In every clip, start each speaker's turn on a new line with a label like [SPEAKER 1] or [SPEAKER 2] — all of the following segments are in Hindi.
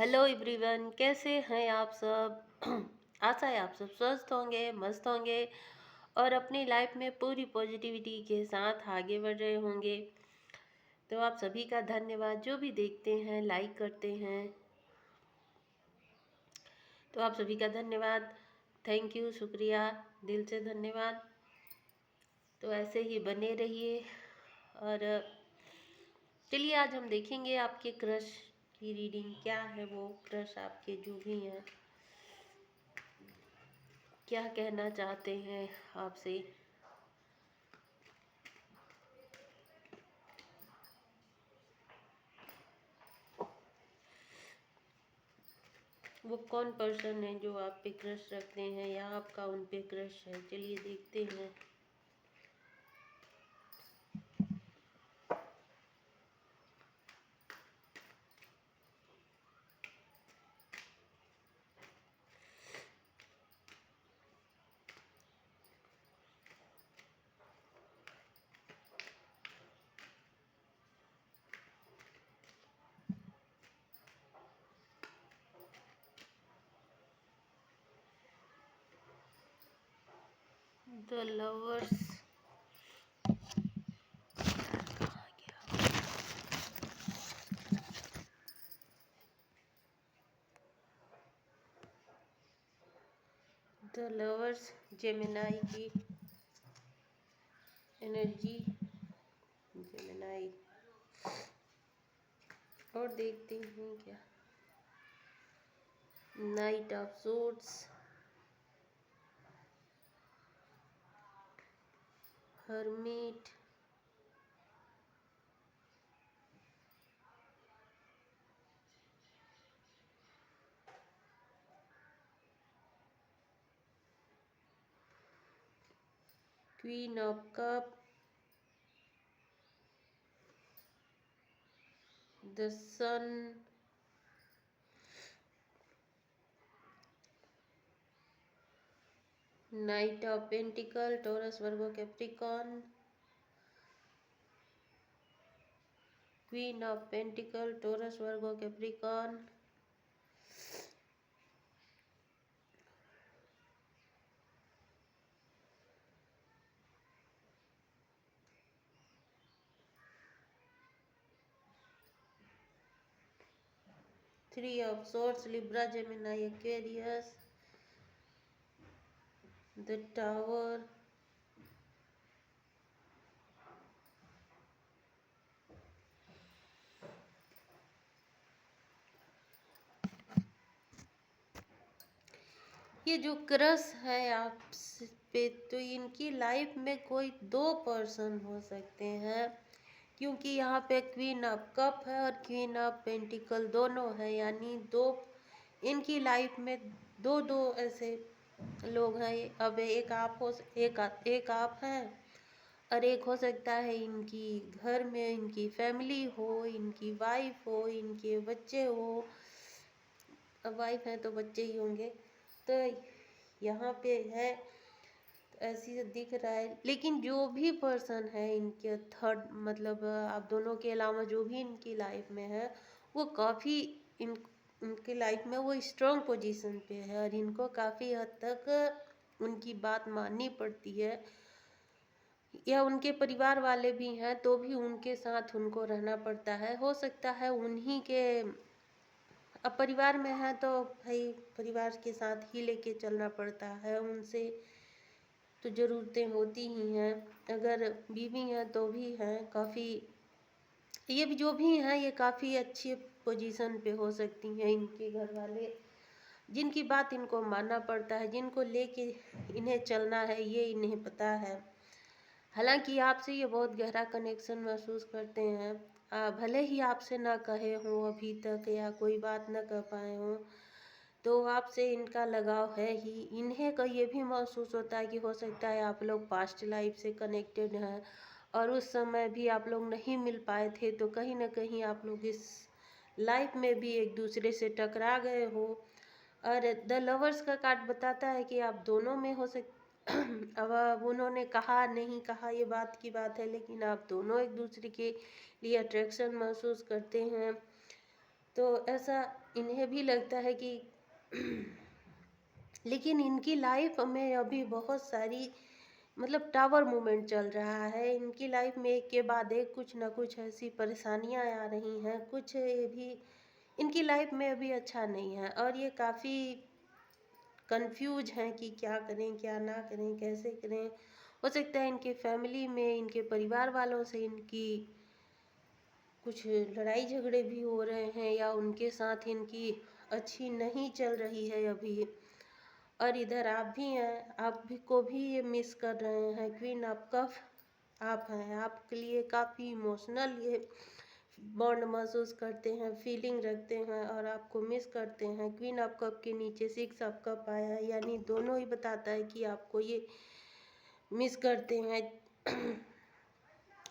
[SPEAKER 1] हेलो एवरीवन, कैसे हैं आप सब। आशा है आप सब स्वस्थ होंगे, मस्त होंगे और अपनी लाइफ में पूरी पॉजिटिविटी के साथ आगे बढ़ रहे होंगे। तो आप सभी का धन्यवाद, जो भी देखते हैं लाइक करते हैं, तो आप सभी का धन्यवाद। थैंक यू, शुक्रिया, दिल से धन्यवाद। तो ऐसे ही बने रहिए। और चलिए आज हम देखेंगे आपके क्रश की रीडिंग क्या है। वो क्रश आपके जो भी हैं क्या कहना चाहते हैं आपसे। वो कौन पर्सन है जो आप पे क्रश रखते हैं या आपका उन पे क्रश है। चलिए देखते हैं। The lovers. The lovers Gemini की एनर्जी। जेमिनाई। और देखते हैं क्या। Knight of swords, hermit, queen of cup, the sun, knight of pentacle, Taurus, Virgo, Capricorn, queen of pentacle, Taurus, Virgo, Capricorn, 3 of swords, Libra, Gemini, Aquarius, the tower, ये जो क्रश है आप पे, तो इनकी लाइफ में कोई 2 पर्सन हो सकते हैं, क्योंकि यहाँ पे क्वीन ऑफ कप है और क्वीन ऑफ पेंटिकल दोनों है, यानी दो इनकी लाइफ में दो दो ऐसे लोग हैं। अब एक आप हैं और एक हो सकता है इनकी घर में इनकी फैमिली हो, इनकी वाइफ हो, इनके बच्चे हो। अब वाइफ है तो बच्चे ही होंगे। तो यहाँ पे है ऐसी दिख रहा है, लेकिन जो भी पर्सन है इनके थर्ड मतलब आप दोनों के अलावा जो भी इनकी लाइफ में है, वो काफ़ी इनकी लाइफ में वो स्ट्रॉन्ग पोजीशन पे है और इनको काफ़ी हद तक उनकी बात माननी पड़ती है, या उनके परिवार वाले भी हैं तो भी उनके साथ उनको रहना पड़ता है। हो सकता है उन्हीं के अब परिवार में है तो भाई परिवार के साथ ही लेके चलना पड़ता है, उनसे तो ज़रूरतें होती ही हैं। अगर बीवी हैं तो भी हैं काफ़ी, ये भी जो भी हैं ये काफ़ी अच्छी पोजीशन पे हो सकती हैं। इनके घर वाले जिनकी बात इनको मानना पड़ता है, जिनको लेके इन्हें चलना है, ये इन्हें पता है। हालांकि आपसे ये बहुत गहरा कनेक्शन महसूस करते हैं। भले ही आपसे ना कहे हों अभी तक या कोई बात ना कर पाए हों, तो आपसे इनका लगाव है ही। इन्हें का ये भी महसूस होता है कि हो सकता है आप लोग पास्ट लाइफ से कनेक्टेड हैं और उस समय भी आप लोग नहीं मिल पाए थे, तो कहीं ना कहीं आप लोग इस लाइफ में भी एक दूसरे से टकरा गए हो। और द लवर्स का कार्ड बताता है कि आप दोनों में हो सक अब उन्होंने कहा नहीं कहा ये बात की बात है, लेकिन आप दोनों एक दूसरे के लिए अट्रैक्शन महसूस करते हैं। तो ऐसा इन्हें भी लगता है कि लेकिन इनकी लाइफ में अभी बहुत सारी मतलब टावर मूवमेंट चल रहा है। इनकी लाइफ में एक के बाद एक कुछ ना कुछ ऐसी परेशानियां आ रही हैं, कुछ ये भी इनकी लाइफ में अभी अच्छा नहीं है और ये काफ़ी कंफ्यूज हैं कि क्या करें क्या ना करें कैसे करें। हो सकता है इनके फैमिली में इनके परिवार वालों से इनकी कुछ लड़ाई झगड़े भी हो रहे हैं या उनके साथ इनकी अच्छी नहीं चल रही है अभी। और इधर आप भी हैं, आप भी को भी ये मिस कर रहे हैं। क्वीन ऑफ कप आप हैं, आपके लिए काफ़ी इमोशनल ये बॉन्ड महसूस करते हैं, फीलिंग रखते हैं और आपको मिस करते हैं। क्वीन ऑफ कप के नीचे सिक्स ऑफ कप आया है, यानी दोनों ही बताता है कि आपको ये मिस करते हैं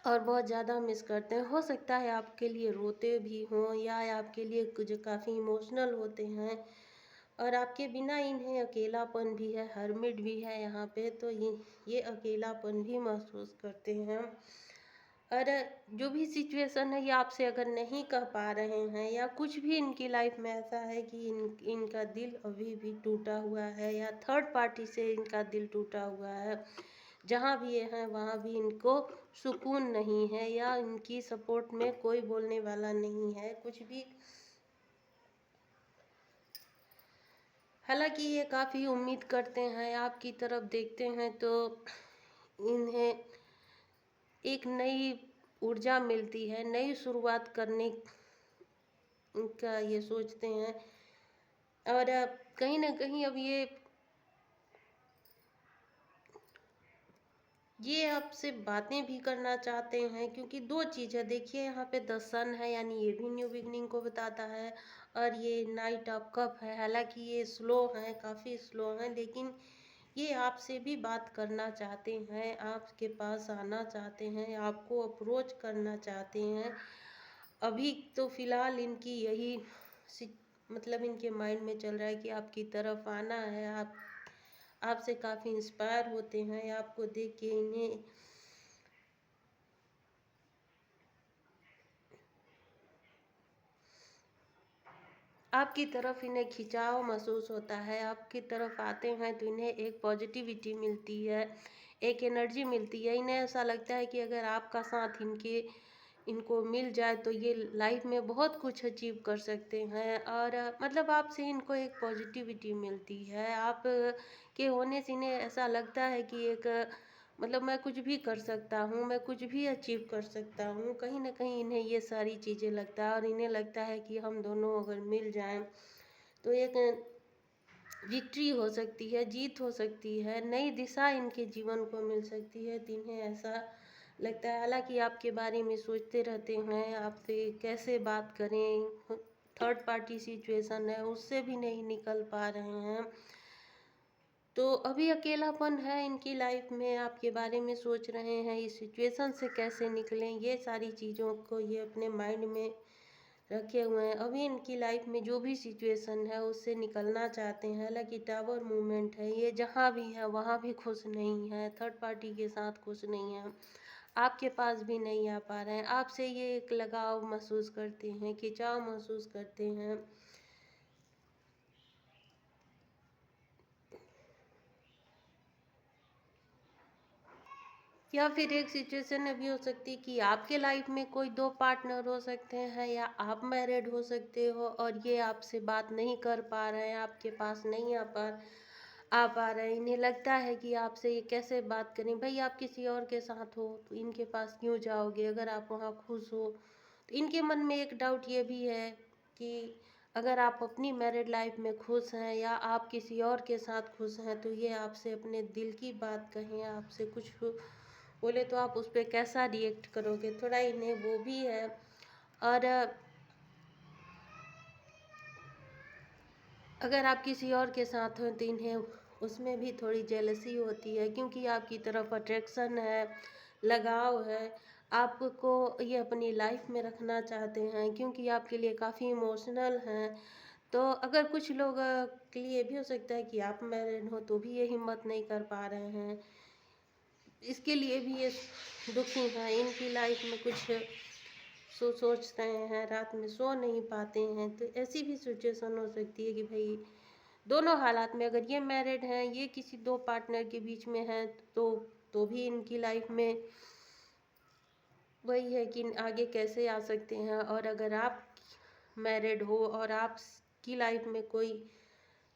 [SPEAKER 1] और बहुत ज़्यादा मिस करते हैं। हो सकता है आपके लिए रोते भी हों या आपके लिए कुछ काफ़ी इमोशनल होते हैं और आपके बिना इन्हें अकेलापन भी है, हर्मिट भी है यहाँ पे, तो ये अकेलापन भी महसूस करते हैं। और जो भी सिचुएशन है ये आपसे अगर नहीं कह पा रहे हैं या कुछ भी इनकी लाइफ में ऐसा है कि इनका दिल अभी भी टूटा हुआ है या थर्ड पार्टी से इनका दिल टूटा हुआ है, जहाँ भी ये हैं वहाँ भी इनको सुकून नहीं है या इनकी सपोर्ट में कोई बोलने वाला नहीं है कुछ भी। हालांकि ये काफ़ी उम्मीद करते हैं, आपकी तरफ देखते हैं तो इन्हें एक नई ऊर्जा मिलती है, नई शुरुआत करने का ये सोचते हैं। और अब कहीं ना कहीं अब ये आपसे बातें भी करना चाहते हैं, क्योंकि दो चीज़ें देखिए यहाँ पे द सन है यानी ये भी न्यू बिगनिंग को बताता है और ये नाइट ऑफ कप है। हालांकि ये स्लो है, काफ़ी स्लो है, लेकिन ये आपसे भी बात करना चाहते हैं, आपके पास आना चाहते हैं, आपको अप्रोच करना चाहते हैं। अभी तो फिलहाल इनकी यही मतलब इनके माइंड में चल रहा है कि आपकी तरफ आना है। आप आपसे काफ़ी इंस्पायर होते हैं, आपको देख के इन्हें आपकी तरफ इन्हें खिंचाव महसूस होता है। आपकी तरफ आते हैं तो इन्हें एक पॉजिटिविटी मिलती है, एक एनर्जी मिलती है। इन्हें ऐसा लगता है कि अगर आपका साथ इनको मिल जाए तो ये लाइफ में बहुत कुछ अचीव कर सकते हैं। और मतलब आपसे इनको एक पॉजिटिविटी मिलती है, आप के होने से इन्हें ऐसा लगता है कि एक मतलब मैं कुछ भी कर सकता हूँ, मैं कुछ भी अचीव कर सकता हूँ। कहीं ना कहीं इन्हें ये सारी चीज़ें लगता है और इन्हें लगता है कि हम दोनों अगर मिल जाएं तो एक विक्ट्री हो सकती है, जीत हो सकती है, नई दिशा इनके जीवन को मिल सकती है। तो इन्हें ऐसा लगता है, हालांकि आपके बारे में सोचते रहते हैं, आपसे कैसे बात करें, थर्ड पार्टी सिचुएशन है उससे भी नहीं निकल पा रहे हैं। तो अभी अकेलापन है इनकी लाइफ में, आपके बारे में सोच रहे हैं, इस सिचुएशन से कैसे निकलें, ये सारी चीज़ों को ये अपने माइंड में रखे हुए हैं। अभी इनकी लाइफ में जो भी सिचुएशन है उससे निकलना चाहते हैं। हालांकि टावर मूवमेंट है, ये जहाँ भी है वहाँ भी खुश नहीं है, थर्ड पार्टी के साथ खुश नहीं है, आपके पास भी नहीं आ पा रहे हैं। आपसे ये एक लगाव महसूस करते हैं, खिंचाव महसूस करते हैं। या फिर एक सिचुएशन ये भी हो सकती है कि आपके लाइफ में कोई दो पार्टनर हो सकते हैं या आप मैरिड हो सकते हो और ये आपसे बात नहीं कर पा रहे हैं, आपके पास नहीं आ पा रहे हैं। इन्हें लगता है कि आपसे ये कैसे बात करें, भाई आप किसी और के साथ हो तो इनके पास क्यों जाओगे अगर आप वहाँ खुश हो। तो इनके मन में एक डाउट ये भी है कि अगर आप अपनी मैरिड लाइफ में खुश हैं या आप किसी और के साथ खुश हैं तो ये आपसे अपने दिल की बात कहें, आपसे कुछ बोले तो आप उस पर कैसा रिएक्ट करोगे, थोड़ा इन्हें वो भी है। और अगर आप किसी और के साथ हो तो इन्हें उसमें भी थोड़ी जेलसी होती है, क्योंकि आपकी तरफ अट्रैक्शन है, लगाव है, आपको ये अपनी लाइफ में रखना चाहते हैं क्योंकि आपके लिए काफ़ी इमोशनल हैं। तो अगर कुछ लोग के लिए भी हो सकता है कि आप मैरिड हो तो भी ये हिम्मत नहीं कर पा रहे हैं, इसके लिए भी ये दुखी हैं। इनकी लाइफ में कुछ सोच रहे हैं, रात में सो नहीं पाते हैं, तो ऐसी भी सिचुएशन हो सकती है कि भाई दोनों हालात में, अगर ये मैरिड हैं, ये किसी दो पार्टनर के बीच में हैं, तो भी इनकी लाइफ में वही है कि आगे कैसे आ सकते हैं। और अगर आप मैरिड हो और आपकी लाइफ में कोई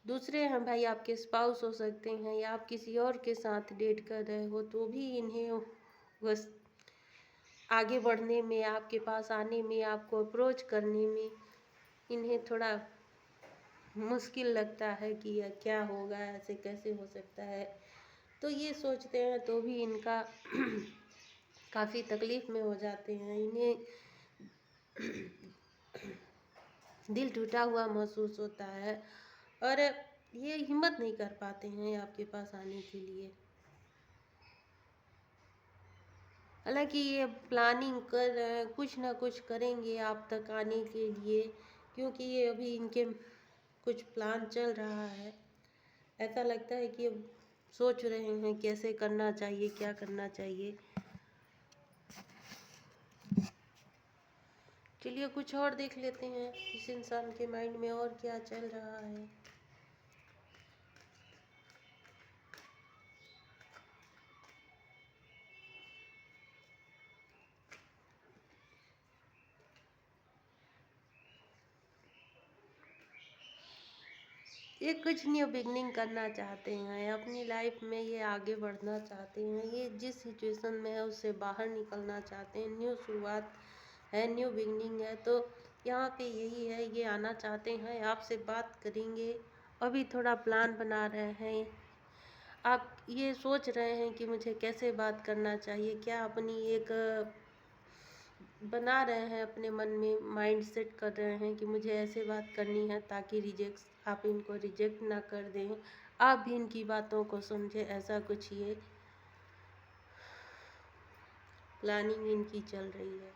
[SPEAKER 1] दूसरे हैं, भाई आपके स्पाउस हो सकते हैं, या आप किसी और के साथ डेट कर रहे हो, तो भी इन्हें बस आगे बढ़ने में, आपके पास आने में, आपको अप्रोच करने में इन्हें थोड़ा मुश्किल लगता है कि यह क्या होगा, ऐसे कैसे हो सकता है। तो ये सोचते हैं तो भी इनका काफ़ी तकलीफ में हो जाते हैं, इन्हें दिल टूटा हुआ महसूस होता है और ये हिम्मत नहीं कर पाते हैं आपके पास आने के लिए। हालांकि ये प्लानिंग कर रहे हैं, कुछ ना कुछ करेंगे आप तक आने के लिए, क्योंकि ये अभी इनके कुछ प्लान चल रहा है। ऐसा लगता है कि अब सोच रहे हैं कैसे करना चाहिए, क्या करना चाहिए। चलिए कुछ और देख लेते हैं इस इंसान के माइंड में और क्या चल रहा है। ये कुछ न्यू बिगनिंग करना चाहते हैं अपनी लाइफ में, ये आगे बढ़ना चाहते हैं, ये जिस सिचुएशन में है उससे बाहर निकलना चाहते हैं। न्यू शुरुआत है, न्यू बिगनिंग है, तो यहाँ पे यही है, ये आना चाहते हैं, आपसे बात करेंगे। अभी थोड़ा प्लान बना रहे हैं, आप ये सोच रहे हैं कि मुझे कैसे बात करना चाहिए, क्या अपनी एक बना रहे हैं, अपने मन में माइंड सेट कर रहे हैं कि मुझे ऐसे बात करनी है ताकि आप इनको रिजेक्ट ना कर दें, आप भी इनकी बातों को समझे, ऐसा कुछ ये प्लानिंग इनकी चल रही है।